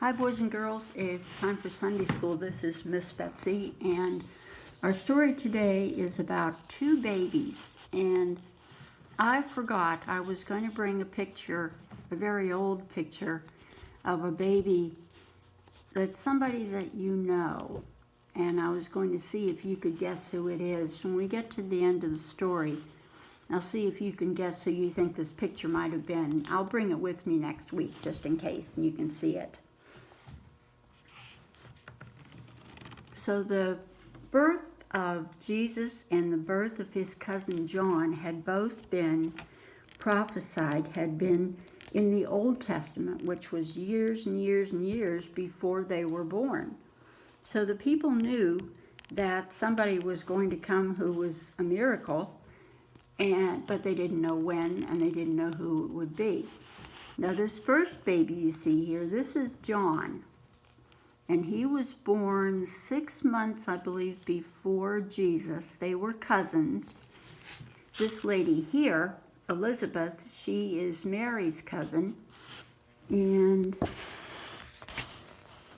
Hi boys and girls, it's time for Sunday school. This is Miss Betsy, and our story today is about two babies. And I forgot I was going to bring a picture, a very old picture of a baby that's somebody that you know. And I was going to see if you could guess who it is. When we get to the end of the story, I'll see if you can guess who you think this picture might have been. I'll bring it with me next week just in case, and you can see it. So the birth of Jesus and the birth of his cousin John had both been prophesied, had been in the Old Testament, which was years and years and years before they were born. So the people knew that somebody was going to come who was a miracle, but they didn't know when, and they didn't know who it would be. Now this first baby you see here, this is John. And he was born 6 months, I believe, before Jesus. They were cousins. This lady here, Elizabeth, she is Mary's cousin. And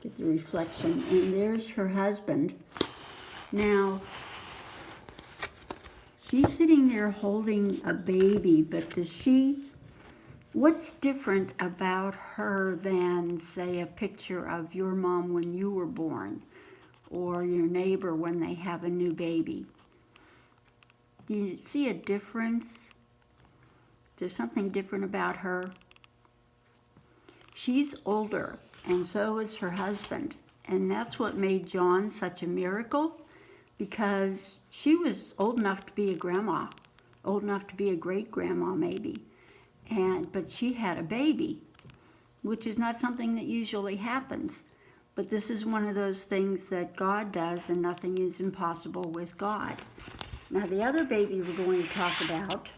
get the reflection. And there's her husband. Now, she's sitting there holding a baby, but what's different about her than, say, a picture of your mom when you were born or your neighbor when they have a new baby? Do you see a difference? There's something different about her. She's older, and so is her husband. And that's what made John such a miracle, because she was old enough to be a grandma, old enough to be a great-grandma maybe. But she had a baby, which is not something that usually happens. But this is one of those things that God does, and nothing is impossible with God. Now, the other baby we're going to talk about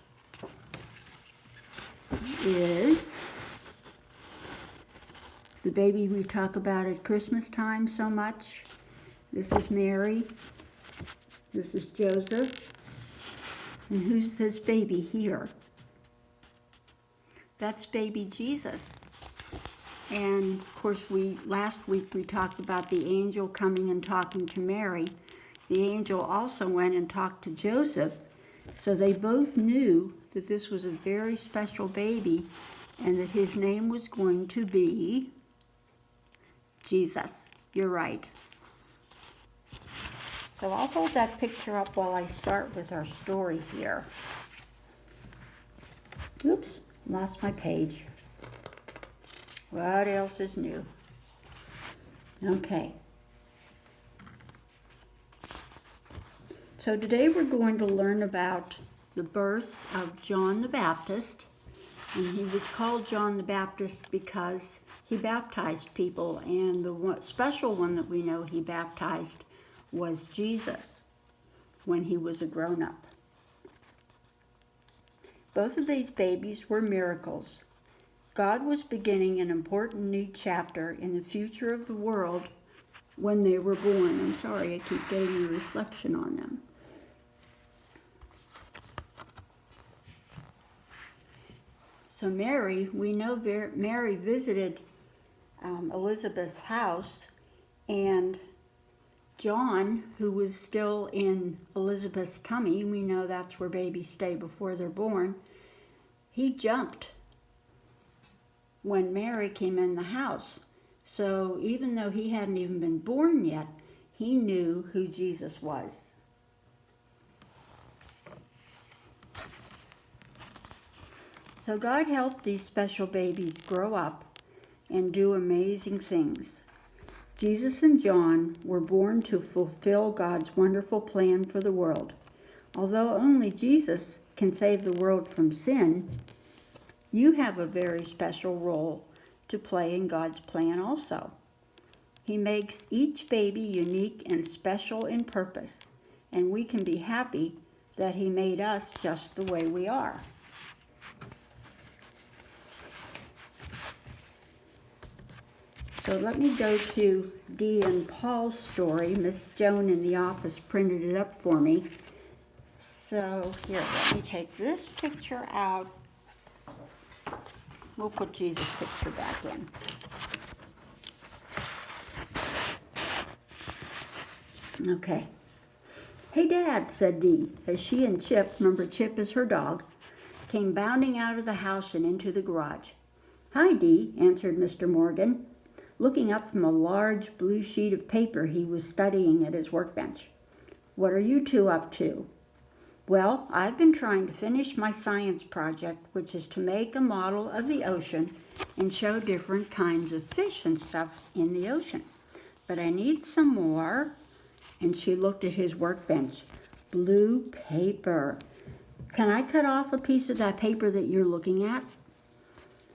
is the baby we talk about at Christmas time so much. This is Mary. This is Joseph. And who's this baby here? That's baby Jesus. And of course, last week we talked about the angel coming and talking to Mary. The angel also went and talked to Joseph. So they both knew that this was a very special baby and that his name was going to be Jesus. You're right. So I'll hold that picture up while I start with our story here. Oops. Lost my page. What else is new? Okay. So today we're going to learn about the birth of John the Baptist. And he was called John the Baptist because he baptized people. And the special one that we know he baptized was Jesus when he was a grown-up. Both of these babies were miracles. God was beginning an important new chapter in the future of the world when they were born. I'm sorry, I keep getting a reflection on them. So Mary, we know Mary visited Elizabeth's house, and John, who was still in Elizabeth's tummy, we know that's where babies stay before they're born, he jumped when Mary came in the house. So even though he hadn't even been born yet, he knew who Jesus was. So God helped these special babies grow up and do amazing things. Jesus and John were born to fulfill God's wonderful plan for the world. Although only Jesus can save the world from sin, you have a very special role to play in God's plan also. He makes each baby unique and special in purpose, and we can be happy that he made us just the way we are. So let me go to Dee and Paul's story. Miss Joan in the office printed it up for me. So here, let me take this picture out. We'll put Jesus' picture back in. Okay. "Hey, Dad," said Dee, as she and Chip, remember Chip is her dog, came bounding out of the house and into the garage. "Hi, Dee," answered Mr. Morgan, looking up from a large blue sheet of paper he was studying at his workbench. "What are you two up to?" "Well, I've been trying to finish my science project, which is to make a model of the ocean and show different kinds of fish and stuff in the ocean. But I need some more," and she looked at his workbench, "blue paper. Can I cut off a piece of that paper that you're looking at?"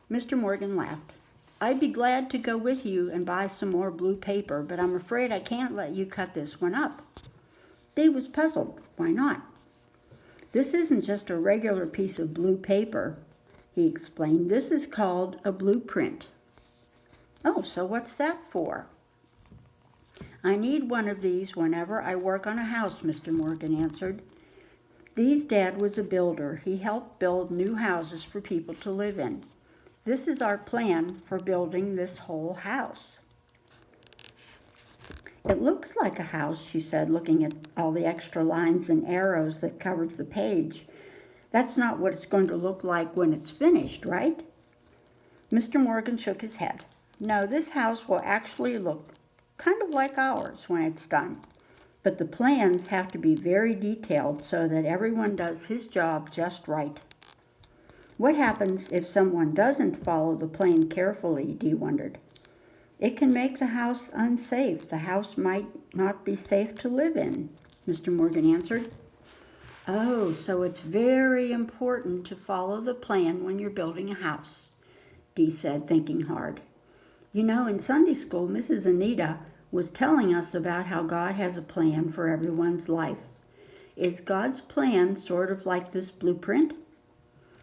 Mr. Morgan laughed. "I'd be glad to go with you and buy some more blue paper, but I'm afraid I can't let you cut this one up." Dee was puzzled. Why not? "This isn't just a regular piece of blue paper," he explained. "This is called a blueprint." "Oh, so what's that for?" "I need one of these whenever I work on a house," Mr. Morgan answered. Dee's dad was a builder. He helped build new houses for people to live in. "This is our plan for building this whole house." "It looks like a house," she said, looking at all the extra lines and arrows that covered the page. "That's not what it's going to look like when it's finished, right?" Mr. Morgan shook his head. "No, this house will actually look kind of like ours when it's done. But the plans have to be very detailed so that everyone does his job just right." "What happens if someone doesn't follow the plan carefully?" Dee wondered. "It can make the house unsafe. The house might not be safe to live in," Mr. Morgan answered. "Oh, so it's very important to follow the plan when you're building a house," Dee said, thinking hard. "You know, in Sunday school, Mrs. Anita was telling us about how God has a plan for everyone's life. Is God's plan sort of like this blueprint?"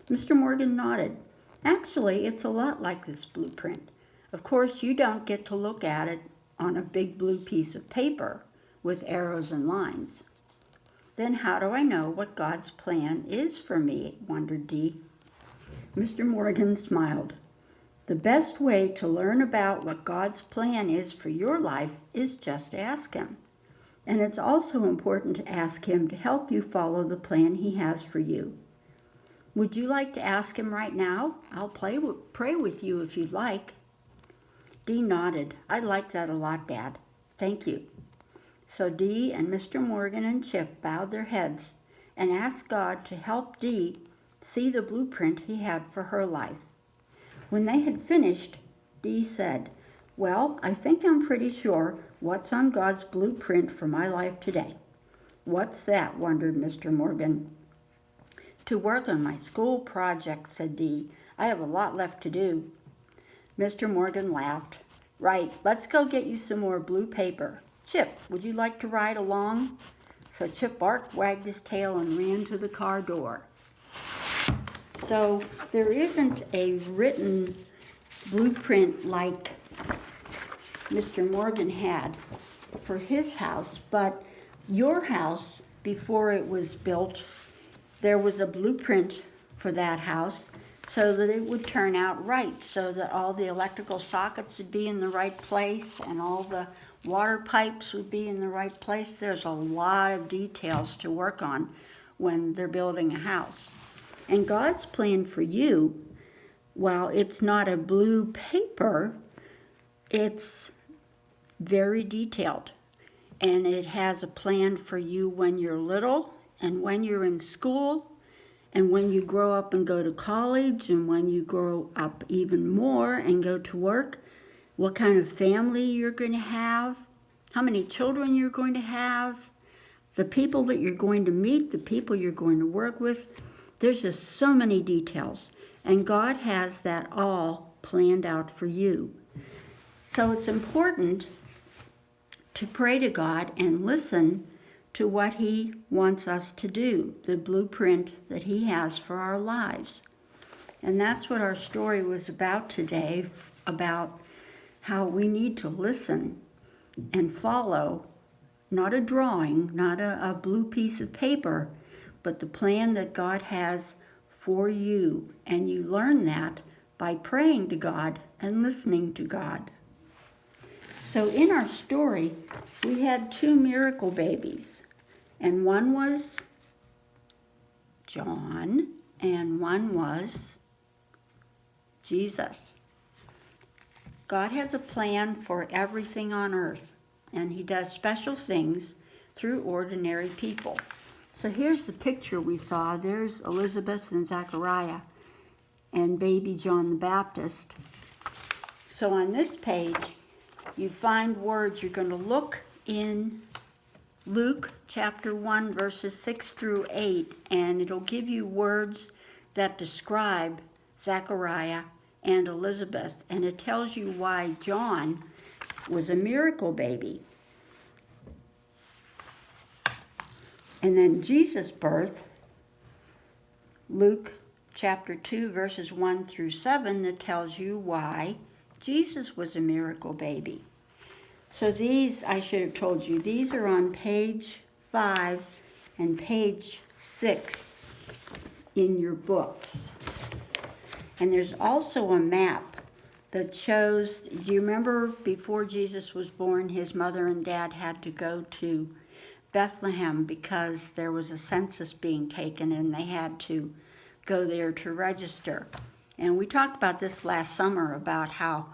Mr. Morgan nodded. "Actually, it's a lot like this blueprint. Of course, you don't get to look at it on a big blue piece of paper with arrows and lines." "Then how do I know what God's plan is for me?" wondered Dee. Mr. Morgan smiled. "The best way to learn about what God's plan is for your life is just to ask Him. And it's also important to ask Him to help you follow the plan He has for you. Would you like to ask Him right now? I'll pray with you if you'd like." Dee nodded. "I'd like that a lot, Dad. Thank you." So Dee and Mr. Morgan and Chip bowed their heads and asked God to help Dee see the blueprint He had for her life. When they had finished, Dee said, "Well, I think I'm pretty sure what's on God's blueprint for my life today." "What's that?" wondered Mr. Morgan. "To work on my school project," said Dee. "I have a lot left to do." Mr. Morgan laughed. "Right, let's go get you some more blue paper. Chip, would you like to ride along?" So Chip barked, wagged his tail, and ran to the car door. So there isn't a written blueprint like Mr. Morgan had for his house, but your house, before it was built, there was a blueprint for that house so that it would turn out right, so that all the electrical sockets would be in the right place and all the water pipes would be in the right place. There's a lot of details to work on when they're building a house. And God's plan for you, while it's not a blue paper, it's very detailed. And it has a plan for you when you're little and when you're in school and when you grow up and go to college and when you grow up even more and go to work, what kind of family you're going to have, how many children you're going to have, the people that you're going to meet, the people you're going to work with. There's just so many details. And God has that all planned out for you. So it's important to pray to God and listen to what He wants us to do, the blueprint that He has for our lives. And that's what our story was about today, about how we need to listen and follow, not a drawing, not a blue piece of paper, but the plan that God has for you. And you learn that by praying to God and listening to God. So in our story, we had two miracle babies, and one was John, and one was Jesus. God has a plan for everything on earth, and he does special things through ordinary people. So here's the picture we saw. There's Elizabeth and Zechariah and baby John the Baptist. So on this page, you find words. You're going to look in Luke chapter 1, verses 6 through 8, and it'll give you words that describe Zechariah and Elizabeth, and it tells you why John was a miracle baby. And then Jesus' birth, Luke chapter 2, verses 1 through 7, that tells you why Jesus was a miracle baby. So these, I should have told you, these are on page 5 and page 6 in your books. And there's also a map that shows, do you remember before Jesus was born, his mother and dad had to go to Bethlehem because there was a census being taken and they had to go there to register. And we talked about this last summer about how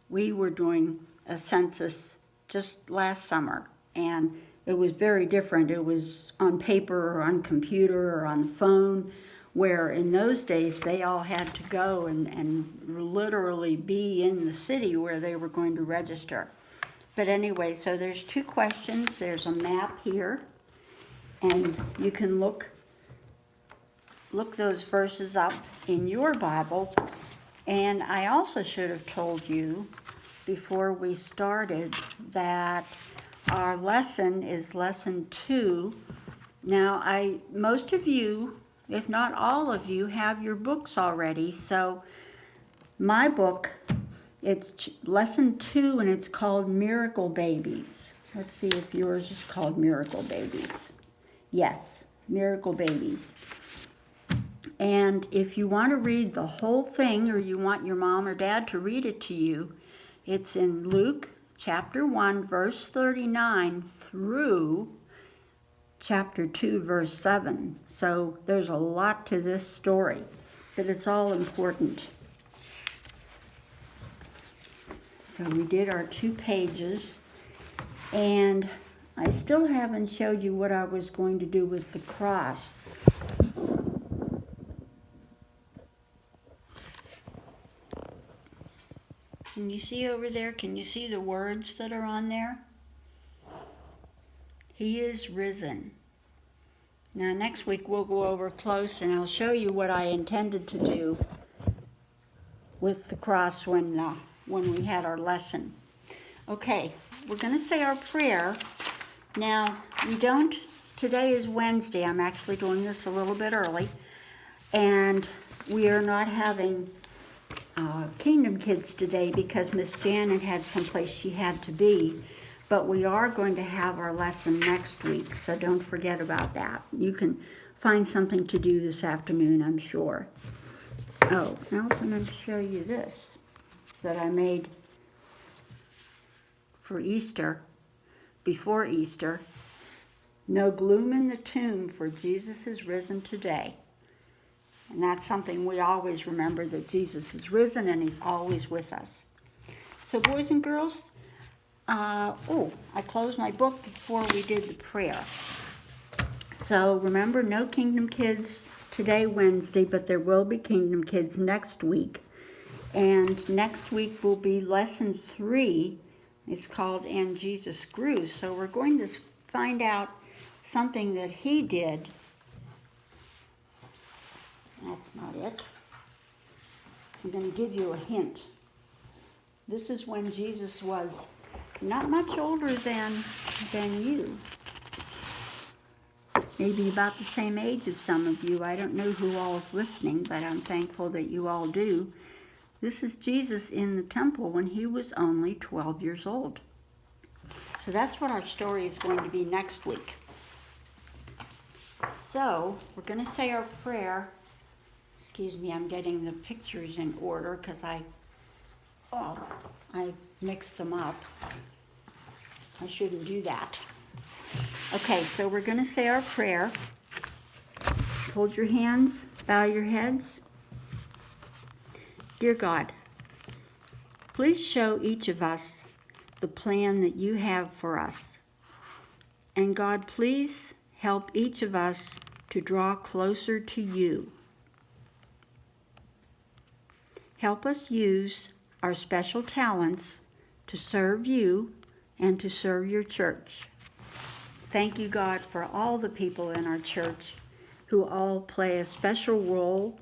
we were doing a census just last summer, and it was very different. It was on paper or on computer or on the phone, where in those days they all had to go and literally be in the city where they were going to register. But anyway, so there's two questions. There's a map here, and you can look those verses up in your Bible. And I also should have told you before we started that our lesson is lesson 2. Now, most of you, if not all of you, have your books already. So my book, it's lesson 2, and it's called Miracle Babies. Let's see if yours is called Miracle Babies. Yes, Miracle Babies. And if you want to read the whole thing, or you want your mom or dad to read it to you, it's in Luke chapter 1, verse 39 through chapter 2, verse 7. So there's a lot to this story, but it's all important. So we did our 2 pages, and I still haven't showed you what I was going to do with the cross. Can you see over there? Can you see the words that are on there? He is risen. Now next week we'll go over close and I'll show you what I intended to do with the cross when we had our lesson. Okay, we're going to say our prayer. Now, today is Wednesday. I'm actually doing this a little bit early. And we are not having Kingdom Kids today because Miss Janet had someplace she had to be. But we are going to have our lesson next week, so don't forget about that. You can find something to do this afternoon, I'm sure. Oh, I also want to show you this that I made for Easter, before Easter. No gloom in the tomb, for Jesus is risen today. And that's something we always remember, that Jesus is risen and he's always with us. So boys and girls, I closed my book before we did the prayer. So remember, no Kingdom Kids today, Wednesday, but there will be Kingdom Kids next week. And next week will be lesson 3. It's called And Jesus Grew. So we're going to find out something that he did. That's not it. I'm going to give you a hint. This is when Jesus was not much older than you. Maybe about the same age as some of you. I don't know who all is listening, but I'm thankful that you all do. This is Jesus in the temple when he was only 12 years old. So that's what our story is going to be next week. So we're going to say our prayer. Excuse me, I'm getting the pictures in order because I mixed them up. I shouldn't do that. Okay, so we're going to say our prayer. Hold your hands, bow your heads. Dear God, please show each of us the plan that you have for us. And God, please help each of us to draw closer to you. Help us use our special talents to serve you and to serve your church. Thank you, God, for all the people in our church who all play a special role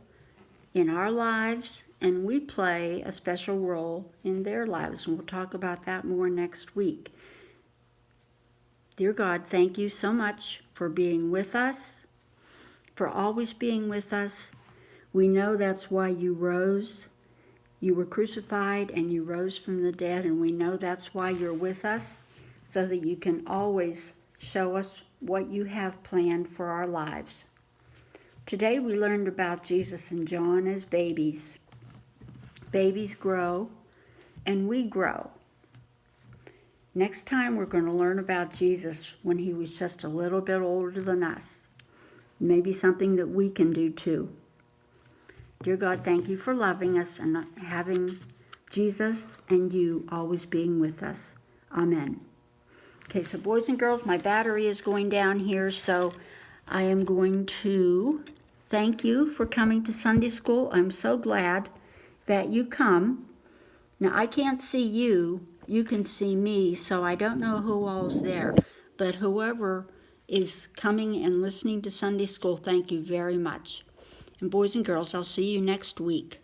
in our lives, and we play a special role in their lives, and we'll talk about that more next week. Dear God, thank you so much for being with us, for always being with us. We know that's why you rose. You were crucified and you rose from the dead, and we know that's why you're with us, so that you can always show us what you have planned for our lives. Today we learned about Jesus and John as babies. Babies grow and we grow. Next time we're going to learn about Jesus when he was just a little bit older than us. Maybe something that we can do too. Dear God, thank you for loving us and having Jesus and you always being with us. Amen. Okay, so boys and girls, my battery is going down here, so I am going to thank you for coming to Sunday school. I'm so glad that you come. Now, I can't see you. You can see me, so I don't know who all's there. But whoever is coming and listening to Sunday school, thank you very much. And boys and girls, I'll see you next week.